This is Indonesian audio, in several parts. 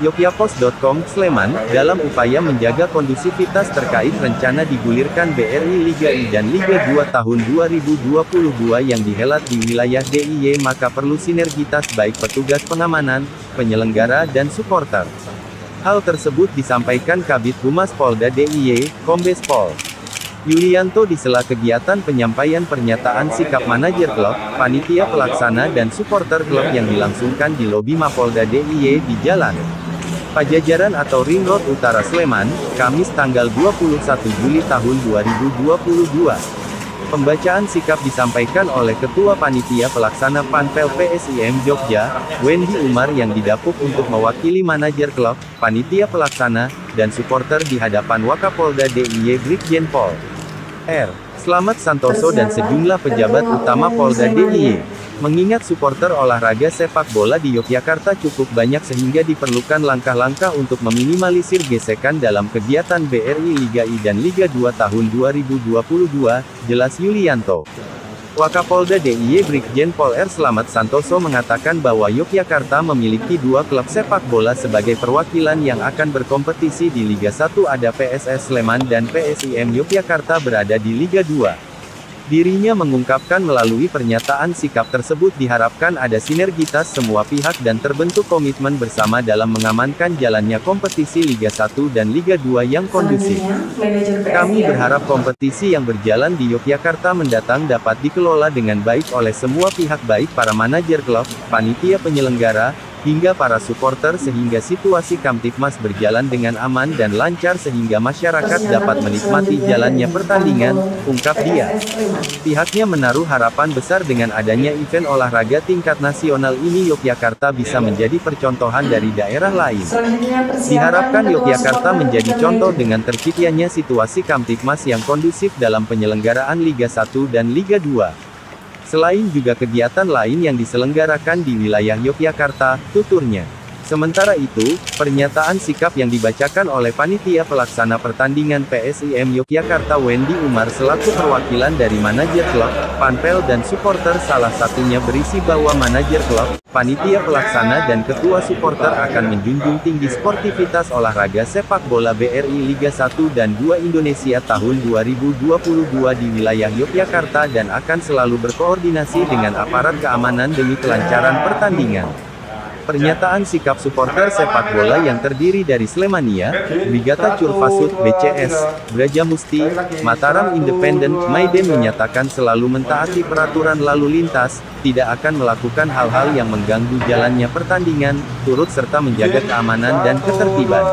Yogyapost.com, Sleman, dalam upaya menjaga kondusivitas terkait rencana digulirkan BRI Liga I dan Liga 2 tahun 2022 yang dihelat di wilayah DIY, maka perlu sinergitas baik petugas pengamanan, penyelenggara dan supporter. Hal tersebut disampaikan Kabid Humas Polda DIY, Kombes Pol Yulianto di sela kegiatan penyampaian pernyataan sikap manajer klub, panitia pelaksana dan supporter klub yang dilangsungkan di lobi Mapolda DIY di Jalan Pajajaran atau Ring Road Utara Sleman, Kamis tanggal 21 Juli tahun 2022. Pembacaan sikap disampaikan oleh Ketua Panitia Pelaksana Panpel PSIM Jogja, Wendy Umar yang didapuk untuk mewakili manajer klub, panitia pelaksana, dan supporter di hadapan Wakapolda DIY Brigjen Pol R. Slamet Santoso dan sejumlah pejabat utama Polda DIY. Mengingat supporter olahraga sepak bola di Yogyakarta cukup banyak sehingga diperlukan langkah-langkah untuk meminimalisir gesekan dalam kegiatan BRI Liga I dan Liga 2 tahun 2022, jelas Yulianto. Wakapolda DIY Brigjen Pol R. Slamet Santoso mengatakan bahwa Yogyakarta memiliki dua klub sepak bola sebagai perwakilan yang akan berkompetisi di Liga 1, ada PSS Sleman dan PSIM Yogyakarta berada di Liga 2. Dirinya mengungkapkan melalui pernyataan sikap tersebut diharapkan ada sinergitas semua pihak dan terbentuk komitmen bersama dalam mengamankan jalannya kompetisi Liga 1 dan Liga 2 yang kondusif. Kami berharap kompetisi yang berjalan di Yogyakarta mendatang dapat dikelola dengan baik oleh semua pihak baik para manajer klub, panitia penyelenggara, hingga para supporter sehingga situasi Kamtibmas berjalan dengan aman dan lancar sehingga masyarakat dapat menikmati jalannya pertandingan, ungkap dia. Pihaknya menaruh harapan besar dengan adanya event olahraga tingkat nasional ini Yogyakarta bisa menjadi percontohan dari daerah lain. Diharapkan Yogyakarta menjadi contoh dengan terciptanya situasi Kamtibmas yang kondusif dalam penyelenggaraan Liga 1 dan Liga 2. Selain juga kegiatan lain yang diselenggarakan di wilayah Yogyakarta, tuturnya. Sementara itu, pernyataan sikap yang dibacakan oleh panitia pelaksana pertandingan PSIM Yogyakarta Wendy Umar selaku perwakilan dari manajer klub, panpel dan supporter salah satunya berisi bahwa manajer klub, panitia pelaksana dan ketua supporter akan menjunjung tinggi sportivitas olahraga sepak bola BRI Liga 1 dan 2 Indonesia tahun 2022 di wilayah Yogyakarta dan akan selalu berkoordinasi dengan aparat keamanan demi kelancaran pertandingan. Pernyataan sikap supporter sepak bola yang terdiri dari Slemania, Brigata Curvasut BCS, Brajamusti, Mataram Independen, Maiden menyatakan selalu mentaati peraturan lalu lintas, tidak akan melakukan hal-hal yang mengganggu jalannya pertandingan, turut serta menjaga keamanan dan ketertiban.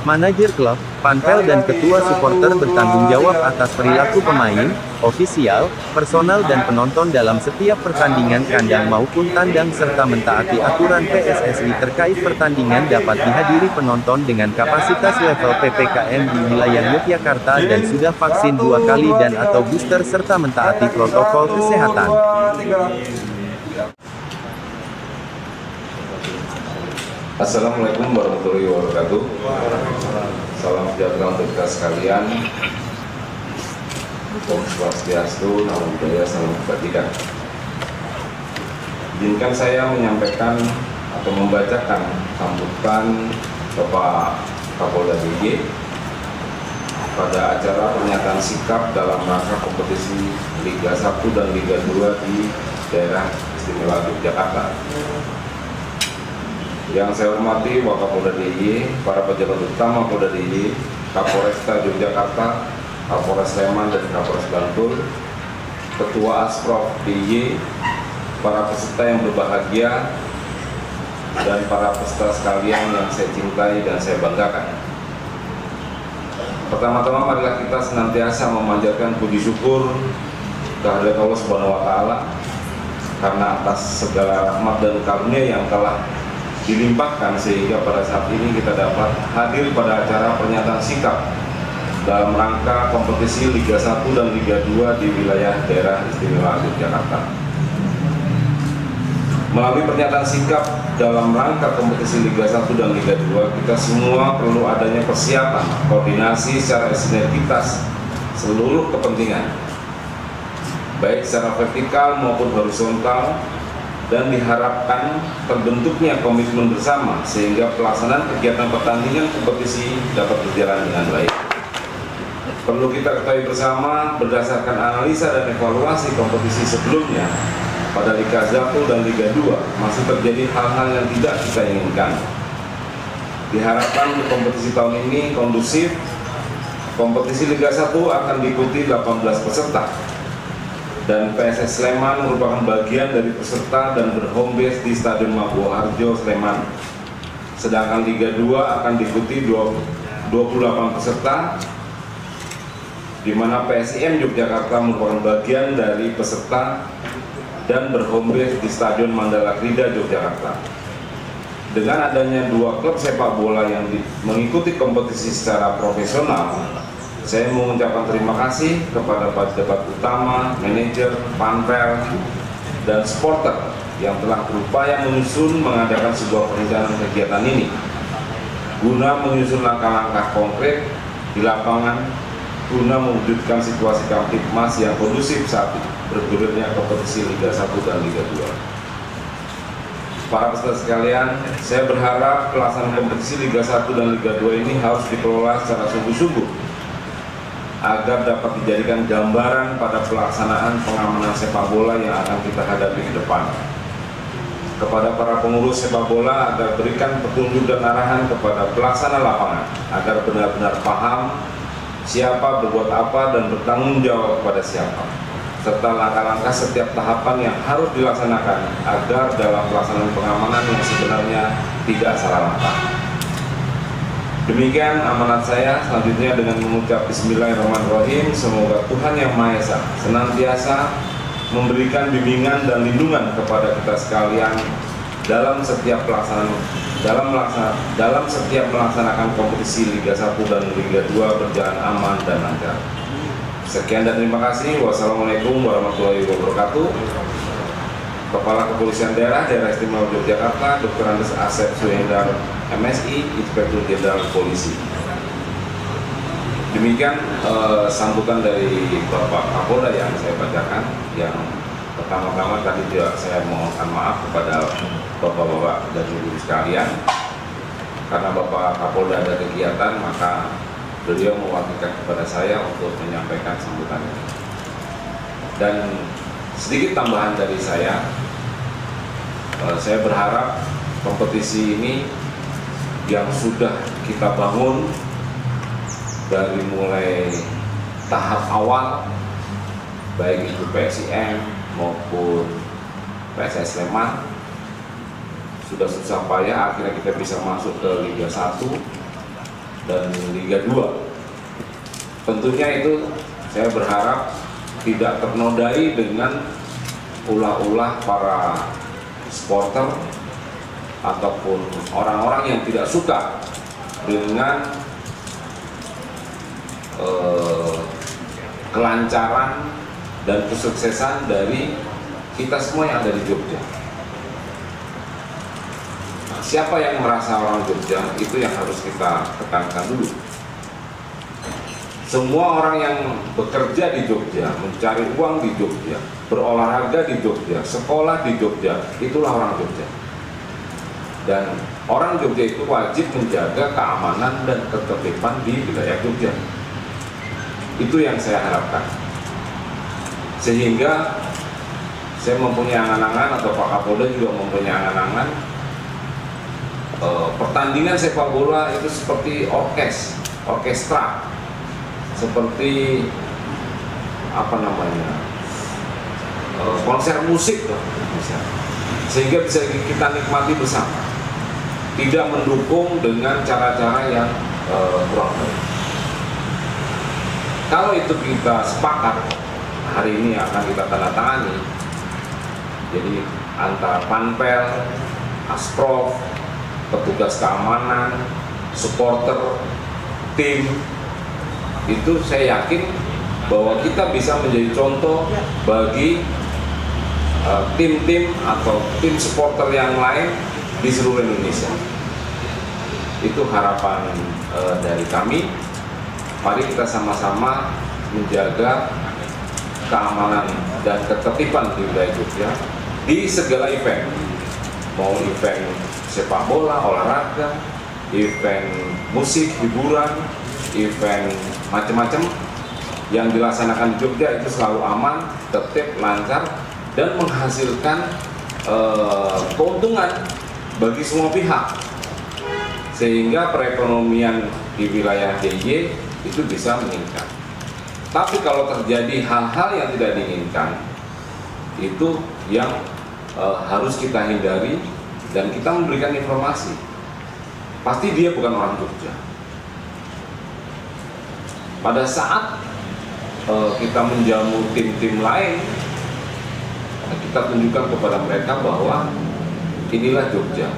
Manajer klub, panpel dan ketua supporter bertanggung jawab atas perilaku pemain, ofisial, personal dan penonton dalam setiap pertandingan kandang maupun tandang serta mentaati aturan PSSI terkait pertandingan dapat dihadiri penonton dengan kapasitas level PPKM di wilayah Yogyakarta dan sudah vaksin 2 kali dan atau booster serta mentaati protokol kesehatan. Assalamualaikum warahmatullahi wabarakatuh. Salam sejahtera untuk kita sekalian. Om Swastiastu, Namo Buddhaya, Salam Kebajikan. Izinkan saya menyampaikan atau membacakan sambutan Bapak Kapolda DIY pada acara pernyataan sikap dalam rangka kompetisi Liga 1 dan Liga 2 di daerah istimewa Yogyakarta. Yang saya hormati Wakapolda DIY, para pejabat utama Polda DIY, Kapolresta Yogyakarta, Kapolres Sleman dan Kapolres Bantul, Ketua Asprof DIY, para peserta yang berbahagia, dan para peserta sekalian yang saya cintai dan saya banggakan. Pertama-tama marilah kita senantiasa memanjatkan puji syukur kehadirat Allah Subhanahu wa Ta'ala karena atas segala rahmat dan karunia yang telah dilimpahkan sehingga pada saat ini kita dapat hadir pada acara pernyataan sikap dalam rangka kompetisi Liga 1 dan Liga 2 di wilayah daerah istimewa Yogyakarta. Melalui pernyataan sikap dalam rangka kompetisi Liga 1 dan Liga 2, kita semua perlu adanya persiapan, koordinasi secara sinergitas seluruh kepentingan, baik secara vertikal maupun horizontal, dan diharapkan terbentuknya komitmen bersama sehingga pelaksanaan kegiatan pertandingan kompetisi dapat berjalan dengan baik. Perlu kita ketahui bersama, berdasarkan analisa dan evaluasi kompetisi sebelumnya pada Liga 1 dan Liga 2 masih terjadi hal-hal yang tidak kita inginkan. Diharapkan kompetisi tahun ini kondusif. Kompetisi Liga 1 akan diikuti 18 peserta dan PSS Sleman merupakan bagian dari peserta dan berhome base di Stadion Maguwoharjo, Sleman. Sedangkan Liga 2 akan diikuti 28 peserta, di mana PSIM Yogyakarta merupakan bagian dari peserta dan berhome base di Stadion Mandala Krida, Yogyakarta. Dengan adanya dua klub sepak bola yang mengikuti kompetisi secara profesional, saya mengucapkan terima kasih kepada pejabat utama, manajer, panpel, dan supporter yang telah berupaya menyusun mengadakan sebuah perencanaan kegiatan ini guna menyusun langkah-langkah konkret di lapangan guna mewujudkan situasi Kamtibmas yang kondusif saat bergulirnya kompetisi Liga 1 dan Liga 2. Para peserta sekalian, saya berharap pelaksanaan kompetisi Liga 1 dan Liga 2 ini harus dikelola secara sungguh-sungguh agar dapat dijadikan gambaran pada pelaksanaan pengamanan sepak bola yang akan kita hadapi ke depan. Kepada para pengurus sepak bola agar berikan petunjuk dan arahan kepada pelaksana lapangan agar benar-benar paham siapa berbuat apa dan bertanggung jawab kepada siapa, serta langkah-langkah setiap tahapan yang harus dilaksanakan agar dalam pelaksanaan pengamanan yang sebenarnya tidak salah langkah. Demikian amanat saya. Selanjutnya dengan mengucap Bismillahirrahmanirrahim, semoga Tuhan Yang Maha Esa senantiasa memberikan bimbingan dan lindungan kepada kita sekalian dalam setiap melaksanakan kompetisi Liga 1 dan Liga 2 berjalan aman dan lancar. Sekian dan terima kasih. Wassalamualaikum warahmatullahi wabarakatuh. Kepala Kepolisian Daerah Istimewa Yogyakarta, Dr. Andes Asep Suhendar, MSI, Inspektur Jenderal Polisi. Demikian sambutan dari Bapak Kapolda yang saya bacakan. Yang pertama-tama tadi juga saya mohonkan maaf kepada Bapak-bapak dan Ibu sekalian, karena Bapak Kapolda ada kegiatan, maka beliau mewakilkan kepada saya untuk menyampaikan sambutannya. Dan sedikit tambahan dari saya berharap kompetisi ini yang sudah kita bangun dari mulai tahap awal, baik itu PSIM maupun PSS Sleman, sudah susah payah akhirnya kita bisa masuk ke Liga 1 dan Liga 2. Tentunya itu saya berharap tidak ternodai dengan ulah-ulah para supporter ataupun orang-orang yang tidak suka dengan kelancaran dan kesuksesan dari kita semua yang ada di Jogja. Siapa yang merasa orang Jogja, itu yang harus kita tekankan dulu. Semua orang yang bekerja di Jogja, mencari uang di Jogja, berolahraga di Jogja, sekolah di Jogja, itulah orang Jogja. Dan orang Jogja itu wajib menjaga keamanan dan ketertiban di wilayah Jogja. Itu yang saya harapkan. Sehingga saya mempunyai angan-angan, atau Pak Kapolda juga mempunyai angan-angan, pertandingan sepak bola itu seperti orkestra, seperti konser musik tuh, sehingga bisa kita nikmati bersama, tidak mendukung dengan cara-cara yang kurang baik. Kalau itu kita sepakat, hari ini akan kita tanda tangani, jadi antara panpel, asprof, petugas keamanan, supporter, tim, itu saya yakin bahwa kita bisa menjadi contoh bagi tim-tim atau tim supporter yang lain di seluruh Indonesia. Itu harapan dari kami. Mari kita sama-sama menjaga keamanan dan ketertiban di wilayah Jogja di segala event, mau event sepak bola, olahraga, event musik, hiburan, event macam-macam yang dilaksanakan di Jogja itu selalu aman, tertib, lancar, dan menghasilkan keuntungan bagi semua pihak, sehingga perekonomian di wilayah DIY itu bisa meningkat. Tapi kalau terjadi hal-hal yang tidak diinginkan, itu yang harus kita hindari, dan kita memberikan informasi. Pasti dia bukan orang Jogja. Pada saat kita menjamu tim-tim lain, kita tunjukkan kepada mereka bahwa inilah Jogja,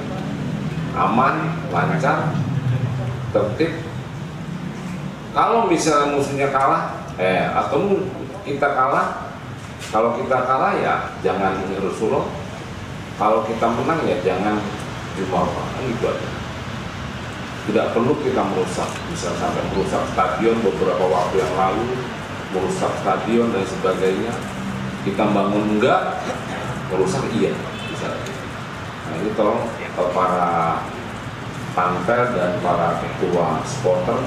aman, lancar, tertib. Kalau misalnya musuhnya kalah, atau kita kalah, kalau kita kalah ya jangan ngerusuh. Kalau kita menang ya jangan jumawa, itu aja. Tidak perlu kita merusak, bisa sampai merusak stadion beberapa waktu yang lalu, merusak stadion dan sebagainya. Kita bangun enggak, merusak iya, bisa. Nah ini tolong para panpel dan para ketua supporter,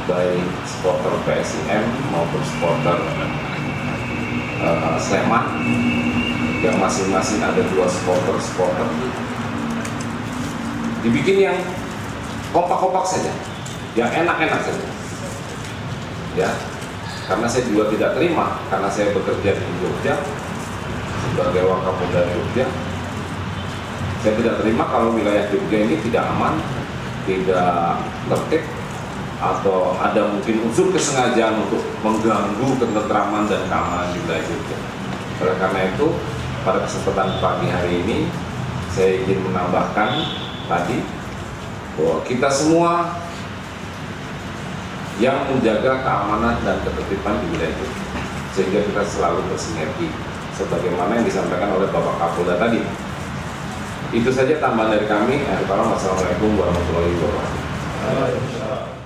baik supporter PSIM maupun supporter Sleman, yang masing-masing ada 2 supporter, dibikin yang kompak-kompak saja, yang enak-enak saja, ya. Karena saya juga tidak terima, karena saya bekerja di Jogja sebagai Wakapolda Jogja, saya tidak terima kalau wilayah Jogja ini tidak aman, tidak tertib, atau ada mungkin unsur kesengajaan untuk mengganggu ketentraman dan keamanan di wilayah Jogja. Oleh karena itu, pada kesempatan pagi hari ini, saya ingin menambahkan tadi bahwa kita semua yang menjaga keamanan dan ketertiban di wilayah Jogja, sehingga kita selalu bersinergi, sebagaimana yang disampaikan oleh Bapak Kapolda tadi. Itu saja tambahan dari kami. Assalamualaikum warahmatullahi wabarakatuh.